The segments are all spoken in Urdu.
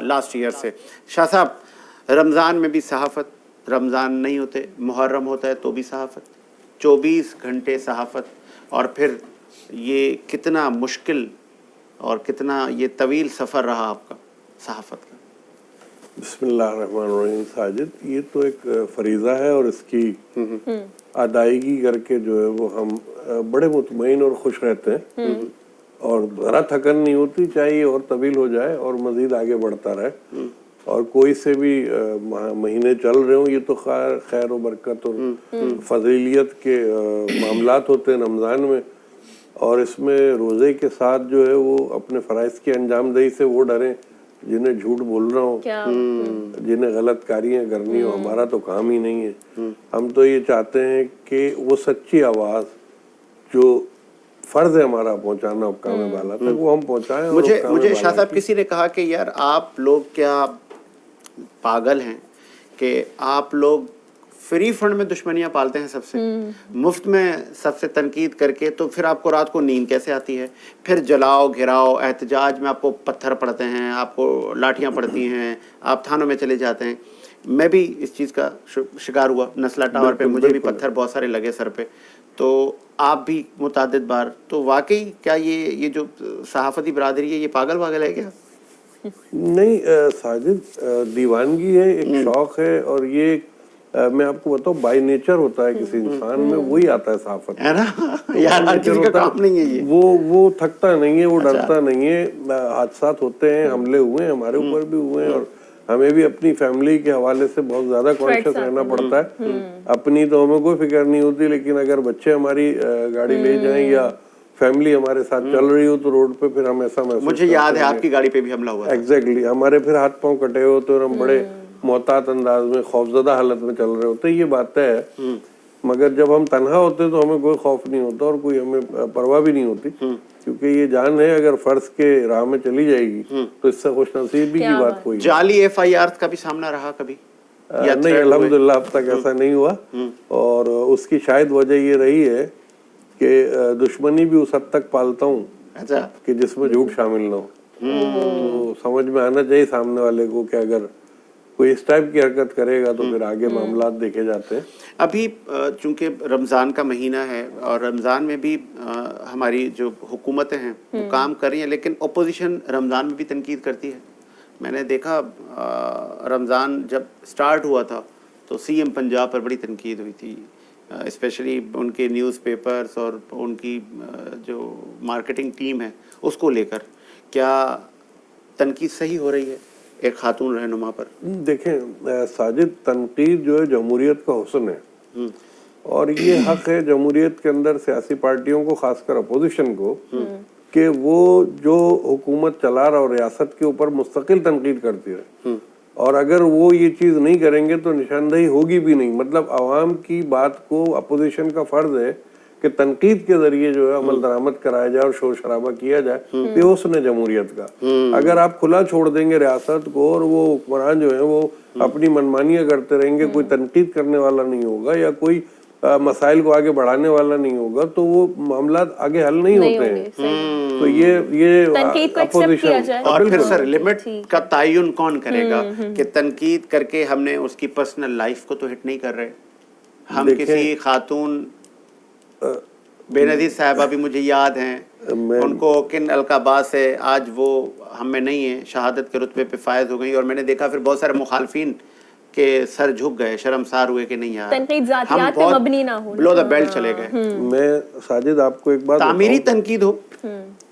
لاسٹ ایئر سے. شاہ صاحب رمضان میں بھی صحافت, رمضان نہیں ہوتے محرم ہوتا ہے تو بھی صحافت, 24 گھنٹے صحافت, اور پھر یہ کتنا مشکل اور کتنا یہ طویل سفر رہا آپ کا صحافت کا. بسم اللہ الرحمن الرحیم. ساجد, یہ تو ایک فریضہ ہے اور اس کی ادائیگی کر کے جو ہے وہ ہم بڑے مطمئن اور خوش رہتے ہیں, اور ذرا تھکن نہیں ہوتی, چاہے یہ اور طویل ہو جائے اور مزید آگے بڑھتا رہے, اور کوئی سے بھی مہینے چل رہے ہوں, یہ تو خیر و برکت اور فضیلیت کے معاملات ہوتے ہیں رمضان میں, اور اس میں روزے کے ساتھ جو ہے وہ اپنے فرائض کی انجام دہی سے وہ ڈریں جنہیں جھوٹ بول رہا ہوں, جنہیں غلط کاریاں کرنی ہو. ہمارا تو کام ہی نہیں ہے. ہم تو یہ چاہتے ہیں کہ وہ سچی آواز جو فرض ہے ہمارا پہنچانا حکام بالا تک, وہ ہم پہنچائیں. مجھے شاہ صاحب کسی نے کہا کہ یار آپ لوگ کیا پاگل ہیں کہ آپ لوگ فری فنڈ میں دشمنیاں پالتے ہیں سب سے, مفت میں سب سے تنقید کر کے, تو پھر آپ کو رات کو نیند کیسے آتی ہے؟ پھر جلاؤ گھراؤ احتجاج میں آپ کو پتھر پڑتے ہیں, آپ کو لاٹھیاں پڑتی ہیں, آپ تھانوں میں چلے جاتے ہیں. میں بھی اس چیز کا شکار ہوا نسلہ ٹاور پہ, مجھے بھی پتھر بہت سارے لگے سر پہ, تو آپ بھی متعدد بار. تو واقعی کیا یہ جو صحافتی برادری ہے یہ پاگل ہے کیا؟ نہیں ساجد, دیوانگی ہے, ایک شوق ہے, اور یہ میں آپ کو بتاؤں بائی نیچر ہوتا ہے کسی انسان میں, وہی آتا ہے صحافت میں. یار ہر کسی کا کام نہیں ہے یہ. وہ تھکتا نہیں ہے, وہ ڈرتا نہیں ہے. حادثات ہوتے ہیں, حملے ہوئے ہیں, ہمارے اوپر بھی ہوئے ہیں, اور ہمیں بھی اپنی فیملی کے حوالے سے بہت زیادہ کانشیس رہنا پڑتا ہے. اپنی تو ہمیں کوئی فکر نہیں ہوتی, لیکن اگر بچے ہماری گاڑی لے جائیں یا فیملی ہمارے ساتھ چل رہی ہو تو روڈ پہ پھر ہم ایسا محسوس, مجھے یاد ہے آپ کی گاڑی پہ بھی حملہ ہوا. ایگزیکٹلی, ہمارے پھر ہاتھ پاؤں کٹے ہوتے اور ہم بڑے محتاط انداز میں خوفزدہ حالت میں چل رہے ہوتے. یہ بات ہے, مگر جب ہم تنہا ہوتے تو ہمیں کوئی خوف نہیں ہوتا اور کوئی ہمیں پرواہ بھی نہیں ہوتی, کیونکہ یہ جان ہے اگر فرض کے راہ میں چلی جائے گی تو اس سے خوش نصیبی کی بات کوئی. جعلی FIR کا بھی سامنا رہا کبھی؟ نہیں, الحمدللہ اب تک ایسا نہیں ہوا, اور اس کی شاید وجہ یہ رہی ہے کہ دشمنی بھی اس حد تک پالتا ہوں کہ جس میں جھوٹ شامل نہ ہو. تو سمجھ میں آنا چاہیے سامنے والے کو کہ اگر کوئی اس ٹائپ کی حرکت کرے گا تو پھر آگے معاملات دیکھے جاتے ہیں. ابھی چونکہ رمضان کا مہینہ ہے اور رمضان میں بھی ہماری جو حکومتیں ہیں وہ کام کر رہی ہیں, لیکن اپوزیشن رمضان میں بھی تنقید کرتی ہے. میں نے دیکھا رمضان جب سٹارٹ ہوا تھا تو CM پنجاب پر بڑی تنقید ہوئی تھی, اسپیشلی ان کے نیوز پیپرز اور ان کی جو مارکیٹنگ ٹیم ہے اس کو لے کر. کیا تنقید صحیح ہو رہی ہے ایک خاتون رہنما پر؟ دیکھیں ساجد, تنقید جو ہے جمہوریت کا حسن ہے, اور یہ حق ہے جمہوریت کے اندر سیاسی پارٹیوں کو, خاص کر اپوزیشن کو, کہ وہ جو حکومت چلا رہا اور ریاست کے اوپر مستقل تنقید کرتی رہے, اور اگر وہ یہ چیز نہیں کریں گے تو نشاندہی ہوگی بھی نہیں. مطلب عوام کی بات کو اپوزیشن کا فرض ہے کہ تنقید کے ذریعے جو ہے عمل درآمد کرایا جائے اور شور شرابہ کیا جائے. یہ حسن ہے جمہوریت کا. اگر آپ کھلا چھوڑ دیں گے ریاست کو اور وہ حکمران جو ہیں وہ اپنی منمانیاں کرتے رہیں گے, کوئی تنقید کرنے والا نہیں ہوگا یا کوئی مسائل کو آگے بڑھانے والا نہیں ہوگا, تو وہ معاملات آگے حل نہیں ہوتے ہیں. تو یہ اپوزیشن. اور پھر سر لمٹ کا تعین کون کرے گا کہ تنقید کر کے ہم نے اس کی پرسنل لائف کو تو ہٹ نہیں کر رہے. ہم کسی خاتون بے نظیر صاحبہ بھی مجھے یاد ہیں, ان کو کن القابات سے آج وہ ہم میں نہیں ہیں, شہادت کے رتبے پہ فائز ہو گئی, اور میں نے دیکھا پھر بہت سارے مخالفین کے سر جھک گئے, شرمسار ہوئے کہ نہیں یار ہم بہت بلو دا بیلٹ چلے گئے. میں ساجد آپ کو ایک بات تعمیری تنقید ہو.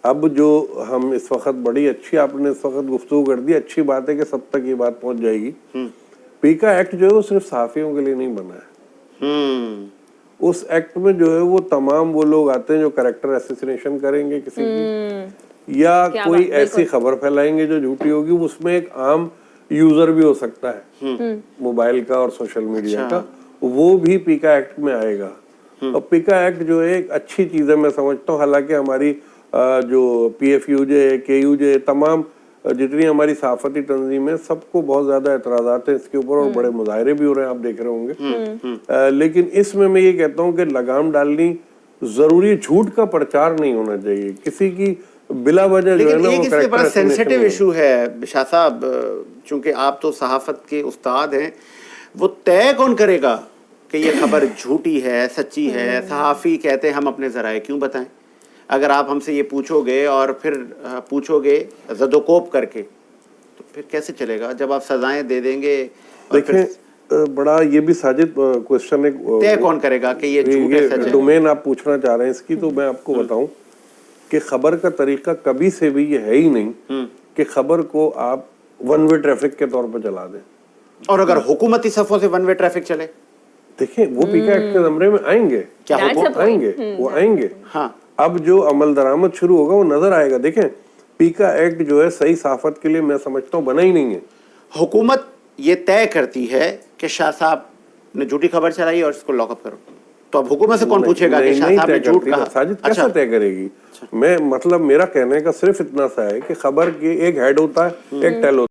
اب جو ہم اس وقت بڑی اچھی, آپ نے اس وقت گفتگو کر دی, اچھی بات ہے کہ سب تک یہ بات پہنچ جائے گی. پیکا ایکٹ جو ہے وہ صرف صحافیوں کے لیے نہیں بنا ہے. اس ایکٹ میں جو ہے وہ تمام وہ لوگ آتے ہیں جو کریکٹر اسیسینیشن کریں گے کسی کی, یا کوئی ایسی خبر پھیلائیں گے جو جھوٹی ہوگی. اس میں ایک عام یوزر بھی ہو سکتا ہے موبائل کا اور سوشل میڈیا کا, وہ بھی پیکا ایکٹ میں آئے گا. اور پیکا ایکٹ جو ہے ایک اچھی چیز ہے میں سمجھتا ہوں. حالانکہ ہماری جو PFUJ ہے, KUJ ہے, تمام جتنی ہماری صحافتی تنظیمیں, سب کو بہت زیادہ اعتراضات ہیں اس کے اوپر, اور بڑے مظاہرے بھی ہو رہے ہیں, آپ دیکھ رہے ہوں گے. لیکن اس میں یہ کہتا ہوں کہ لگام ڈالنی ضروری, جھوٹ کا پرچار نہیں ہونا چاہیے, کسی کی بلا وجہ جو ہے لیکن نا ایک وہ اس لیے بڑا کریکٹر سینسیٹیو ایشو ہے شاہ صاحب، چونکہ آپ تو صحافت کے استاد ہیں، وہ طے کون کرے گا کہ یہ خبر جھوٹی ہے سچی ہے؟ صحافی کہتے ہیں ہم اپنے ذرائع کیوں بتائیں؟ اگر آپ ہم سے یہ پوچھو گے اور پھر پوچھو گے زد و کوب کر کے، تو پھر کیسے چلے گا جب آپ سزائیں دے دیں گے؟ اور پھر دیکھیں بڑا یہ بھی ساجد کوشچن ہے، طے کون کرے گا کہ یہ جھوٹ ہے سچ ہے؟ ڈومین آپ پوچھنا چاہ رہے ہیں اس کی، تو میں آپ کو بتاؤں کہ خبر کا طریقہ کبھی سے بھی یہ ہے ہی نہیں کہ خبر کو آپ ون وے ٹریفک کے طور پر چلا دیں. اور اگر حکومتی صفوں سے ون وے ٹریفک چلے؟ دیکھیں وہ پیکا ایکٹ کے زمرے میں آئیں گے، کیا آئیں گے، وہ آئیں گے. ہاں اب جو عمل درآمد شروع ہوگا وہ نظر آئے گا. دیکھیں پیکا ایکٹ جو ہے صحیح صحافت کے لیے میں سمجھتا ہوں بنا ہی نہیں ہے. حکومت یہ طے کرتی ہے کہ شاہ صاحب نے جھوٹی خبر چلائی اور اس کو لاک اپ کرو، تو اب حکومت سے کون پوچھے گا کہ شاہ صاحب نے جھوٹ کہا؟ ساجد کیسے طے کرے گی؟ میں مطلب میرا کہنے کا صرف اتنا سا ہے کہ خبر کی ایک ہیڈ ہوتا ہے، ایک ٹیل ہوتا ہے.